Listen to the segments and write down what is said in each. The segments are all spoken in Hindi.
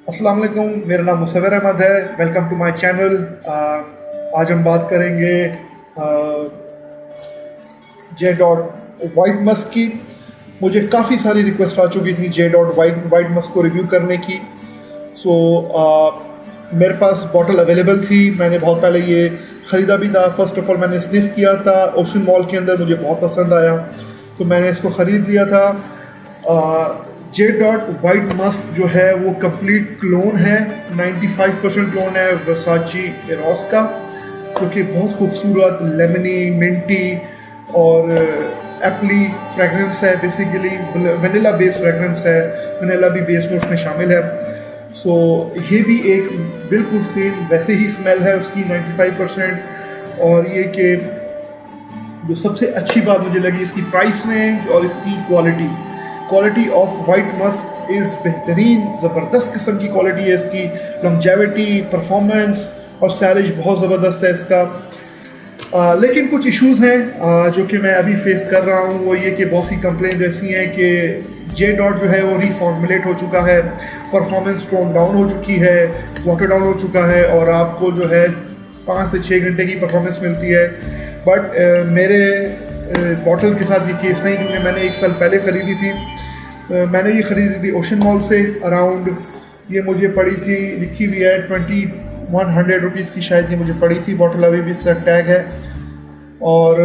अस्सलाम वालेकुम, मेरा नाम मुसव्विर अहमद है। Welcome to my channel. आज हम बात करेंगे जे डॉट वाइट मस्क की। मुझे काफ़ी सारी रिक्वेस्ट आ चुकी थी जे डॉट वाइट मस्क को रिव्यू करने की। मेरे पास बॉटल अवेलेबल थी। मैंने बहुत पहले ये ख़रीदा भी था। फ़र्स्ट ऑफ ऑल मैंने स्निफ किया था ओशन मॉल के अंदर, मुझे बहुत पसंद आया तो मैंने इसको ख़रीद लिया था। जे डॉट वाइट मस्क जो है वो कंप्लीट क्लोन है, 95% क्लोन है वर्साची एरोस का, जो कि बहुत खूबसूरत लेमनी मिंटी और एप्पली फ्रेगरेंस है। बेसिकली वनीला बेस्ड फ्रेगरेंस है, वनीला भी बेस नोट्स में शामिल है। ये भी एक बिल्कुल सेम वैसे ही स्मेल है उसकी 95%। और ये कि जो सबसे अच्छी बात मुझे लगी इसकी प्राइस रेंज और इसकी quality of white Musk is बेहतरीन, ज़बरदस्त किस्म की क्वालिटी है इसकी। लॉन्जेविटी, परफॉर्मेंस और सैलेज बहुत ज़बरदस्त है इसका। लेकिन कुछ इश्यूज़ हैं जो कि मैं अभी फेस कर रहा हूँ। वो ये कि बहुत सी कंप्लेंट ऐसी हैं कि जे डॉट जो है वो रीफॉर्मुलेट हो चुका है, परफॉर्मेंस टोन डाउन हो चुकी है, वाटर डाउन हो चुका है और आपको जो है 5 से 6 घंटे की परफॉर्मेंस मिलती है। बट मेरे बॉटल के साथ ये केस नहीं, क्योंकि मैंने 1 साल पहले ख़रीदी थी। मैंने ये ख़रीदी थी ओशन मॉल से। अराउंड ये मुझे पड़ी थी, लिखी हुई है 2100 रुपीज़ की शायद ये मुझे पड़ी थी। बॉटल अभी भी इसका टैग है। और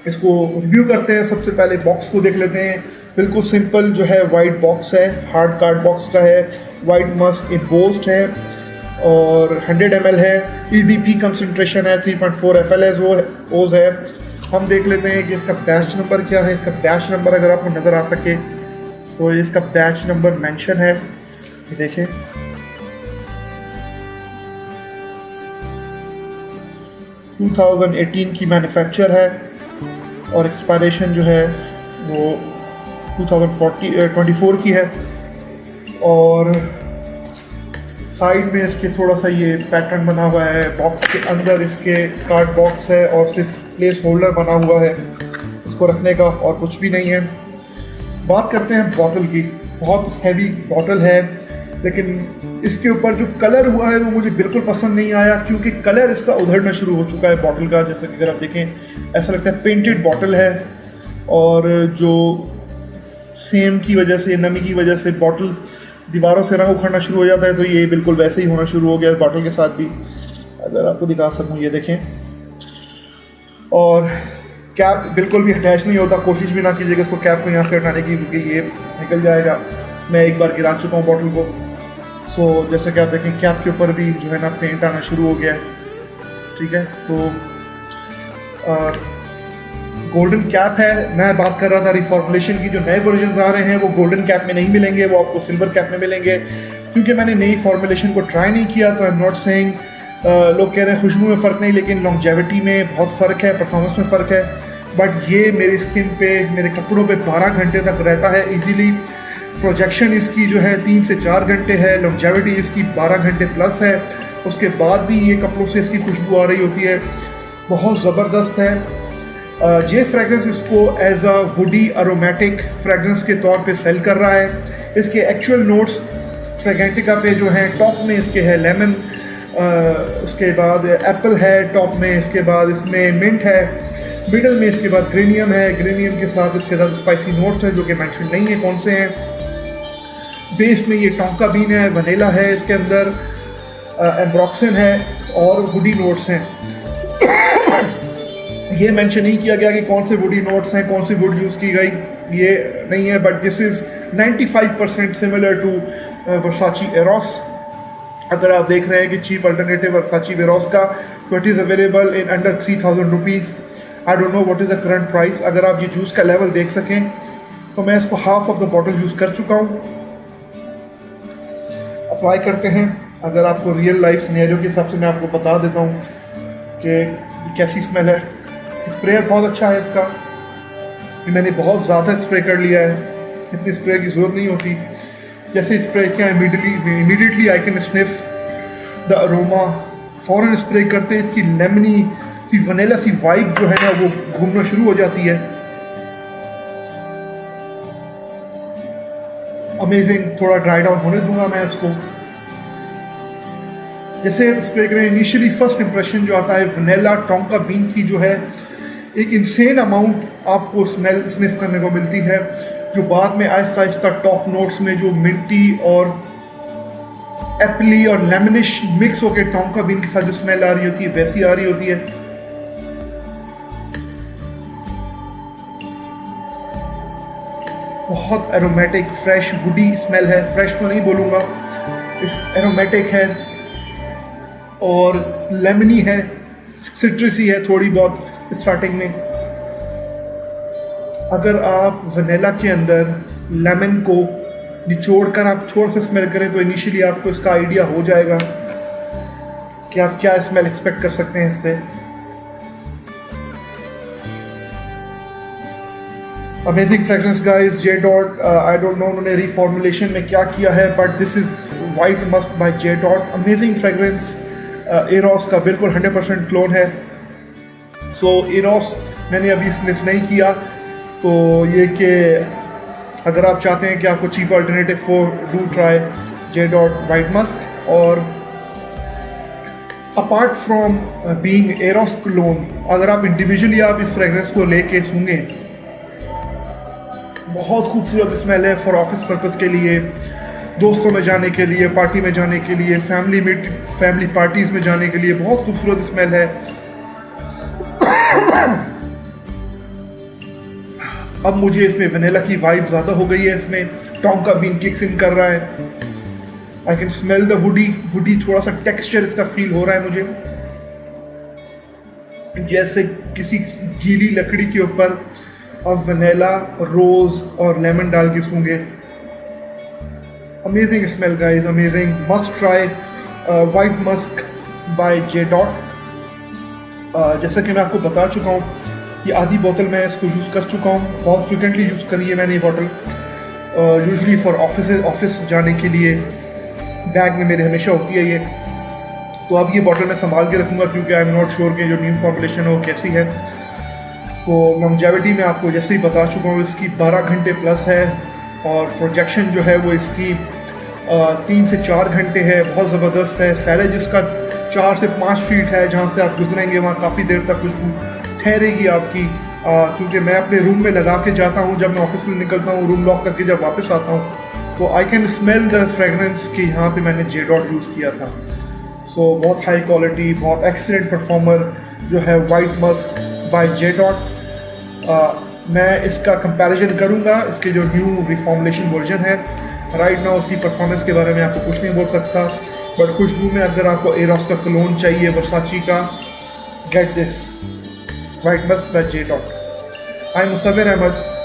इसको रिव्यू करते हैं। सबसे पहले बॉक्स को देख लेते हैं। बिल्कुल सिंपल जो है वाइट बॉक्स है, हार्ड कार्ड बॉक्स का है। वाइट मस्क एम्बोस्ड है और 100 ml है। EDP कंसनट्रेशन है, 3.4 FLS है। हम देख लेते हैं कि इसका बैच नंबर क्या है। इसका बैच नंबर अगर आपको नज़र आ सके तो इसका बैच नंबर मेंशन है, ये देखें। टू 2018 की मैन्युफैक्चर है और एक्सपायरेशन जो है वो 2024 की है। और साइड में इसके थोड़ा सा ये पैटर्न बना हुआ है। बॉक्स के अंदर इसके कार्ड बॉक्स है और सिर्फ प्लेस होल्डर बना हुआ है इसको रखने का, और कुछ भी नहीं है। बात करते हैं बॉटल की। बहुत हैवी बॉटल है, लेकिन इसके ऊपर जो कलर हुआ है वो मुझे बिल्कुल पसंद नहीं आया, क्योंकि कलर इसका उधड़ना शुरू हो चुका है बॉटल का। जैसे कि अगर आप देखें ऐसा लगता है पेंटेड बॉटल है, और जो सेम की वजह से, नमी की वजह से बॉटल दीवारों से रंग उखड़ना शुरू हो जाता है। तो ये बिल्कुल वैसे ही होना शुरू हो गया इस बॉटल के साथ भी। अगर आपको दिखा सकूँ, ये देखें। और कैप बिल्कुल भी अटैच नहीं होता। कोशिश भी ना कीजिएगा इसको कैप को यहाँ से हटाने की, क्योंकि ये निकल जाएगा। मैं एक बार गिरा चुका हूँ बॉटल को। जैसे कि आप देखें कैप के ऊपर भी जो है ना पेंट आना शुरू हो गया है। ठीक है। गोल्डन कैप है। मैं बात कर रहा था रिफॉर्मुलेशन की। जो नए वर्जन आ रहे हैं वो गोल्डन कैप में नहीं मिलेंगे, वो आपको सिल्वर कैप में मिलेंगे। क्योंकि मैंने नई फॉर्मुलेशन को ट्राई नहीं किया तो आई एम नॉट सेइंग। लोग कह रहे हैं खुशबू में फ़र्क नहीं, लेकिन लॉन्जेविटी में बहुत फ़र्क है, परफॉर्मेंस में फ़र्क है। बट ये मेरी स्किन पे, मेरे कपड़ों पे 12 घंटे तक रहता है ईजीली। प्रोजेक्शन इसकी जो है 3 से 4 घंटे है। लॉन्जेविटी इसकी 12 घंटे प्लस है। उसके बाद भी ये कपड़ों से इसकी खुशबू आ रही होती है, बहुत ज़बरदस्त है। जे फ्रेगरेंस इसको as a woody aromatic fragrance के तौर पे सेल कर रहा है। इसके एक्चुअल नोट्स फ्रेगेंटिका पे जो हैं, टॉप में इसके है लेमन, उसके बाद एप्पल है टॉप में, इसके बाद इसमें मिंट है, मिडल में इसके बाद ग्रेनियम है। ग्रेनियम के साथ इसके साथ स्पाइसी नोट्स हैं जो कि मेंशन नहीं है कौन से हैं। बेस में ये टोंका बीन है, वनीला है, इसके अंदर एम्ब्रॉक्सिन है और वुडी नोट्स हैं। ये मेंशन नहीं किया गया कि कौन से वुडी नोट्स हैं, कौन सी वुड यूज़ की गई, ये नहीं है। But this is 95% similar to Versace Eros. अगर आप देख रहे हैं कि चीप अल्टरनेटिव वर्साची एरोस का, तो it is available in under 3000 rupees. I don't know what is the current price. अगर आप ये जूस का लेवल देख सकें तो मैं इसको half of the bottle use कर चुका हूँ। अप्लाई करते हैं। अगर आपको रियल लाइफ सिनेरियो के हिसाब से मैं आपको बता देता हूँ कि कैसी स्मेल है। स्प्रेयर बहुत अच्छा है इसका। मैंने बहुत ज़्यादा स्प्रे कर लिया है, इतनी स्प्रे की ज़रूरत नहीं होती। जैसे स्प्रे किया immediately I can sniff the aroma. फ़ौरन स्प्रे करते इसकी लेमनी सी वनीला सी वाइब जो है ना वो घूमना शुरू हो जाती है। अमेजिंग। थोड़ा ड्राई डाउन होने दूंगा मैं इसको। जैसे स्प्रे करें, इनिशियली फर्स्ट इंप्रेशन जो आता है वनीला टोंका बीन की जो है, एक इंसेन अमाउंट आपको स्मेल स्निफ करने को मिलती है, जो बाद में आहिस्ता आहिस्ता टॉप नोट्स में जो मिंटी और एप्पली और लेमनिश मिक्स होकर टोंका बीन के साथ जो स्मेल आ रही होती है वैसी आ रही होती है। बहुत एरोमेटिक फ्रेश वुडी स्मेल है। फ्रेश तो नहीं बोलूँगा, एरोमेटिक है और लेमनी है, सिट्रसी है थोड़ी बहुत स्टार्टिंग में। अगर आप वनीला के अंदर लेमन को निचोड़ कर आप थोड़ा सा स्मेल करें तो इनिशियली आपको इसका आइडिया हो जाएगा कि आप क्या स्मेल एक्सपेक्ट कर सकते हैं इससे। Amazing fragrance guys, J dot. I don't know उन्होंने रिफॉर्मुलेशन में क्या किया है, but this is white musk by J dot. Amazing fragrance. Eros का बिल्कुल 100% क्लोन है। सो एरोस मैंने अभी स्निफ नहीं किया, तो ये कि अगर आप चाहते हैं कि आपको cheap alternative for do try J dot white musk. और apart from being Eros clone, अगर आप इंडिविजुअली आप इस फ्रेगरेंस को लेके सूंघें, बहुत खूबसूरत स्मेल है फॉर ऑफिस पर्पस के लिए, दोस्तों में जाने के लिए, पार्टी में जाने के लिए, फैमिली पार्टीज में जाने के लिए बहुत खूबसूरत स्मेल है। अब मुझे इसमें वनीला की वाइब ज़्यादा हो गई है, इसमें टोंका बीन किक्स इन कर रहा है। I can smell the woody थोड़ा सा टेक्सचर इसका फील हो रहा है मुझे, जैसे किसी गीली लकड़ी के ऊपर आप वनीला, रोज और लेमन डाल के सूंघे। Amazing smell guys, amazing. Must try white musk by J dot. जैसा कि मैं आपको बता चुका हूँ, ये आधी बोतल मैं इसको यूज़ कर चुका हूँ, बहुत फ्रिक्वेंटली यूज़ करी है मैंने ये बोतल, यूजुअली फॉर ऑफिस जाने के लिए बैग में मेरे हमेशा होती है ये। तो अब ये बोतल मैं संभाल के रखूँगा क्योंकि आई एम नॉट श्योर कि जो न्यू फॉर्मुलेशन है वो कैसी है। तो लॉन्जेविटी में आपको जैसे ही बता चुका हूँ, इसकी 12 घंटे प्लस है और प्रोजेक्शन जो है वो इसकी 3 से 4 घंटे है, बहुत ज़बरदस्त है। सैलेज इसका 4 से 5 फीट है, जहाँ से आप गुजरेंगे वहाँ काफ़ी देर तक खुशबू ठहरेगी आपकी, क्योंकि मैं अपने रूम में लगा के जाता हूँ जब मैं ऑफिस में निकलता हूँ, रूम लॉक करके जब वापस आता हूँ, तो I can smell the fragrance कि यहाँ पे मैंने जे डॉट यूज़ किया था। सो बहुत हाई क्वालिटी, बहुत एक्सीलेंट परफॉर्मर जो है white musk by J dot. मैं इसका कंपैरिजन करूँगा इसके जो न्यू रिफॉर्मुलेशन वर्जन है। राइट नाउ उसकी परफॉर्मेंस के बारे में आपको कुछ नहीं बोल सकता, बट खुशबू में अगर आपको एरोस का क्लोन चाहिए वर्साची का, get this white musk by J dot. I am Musawwir Ahmad.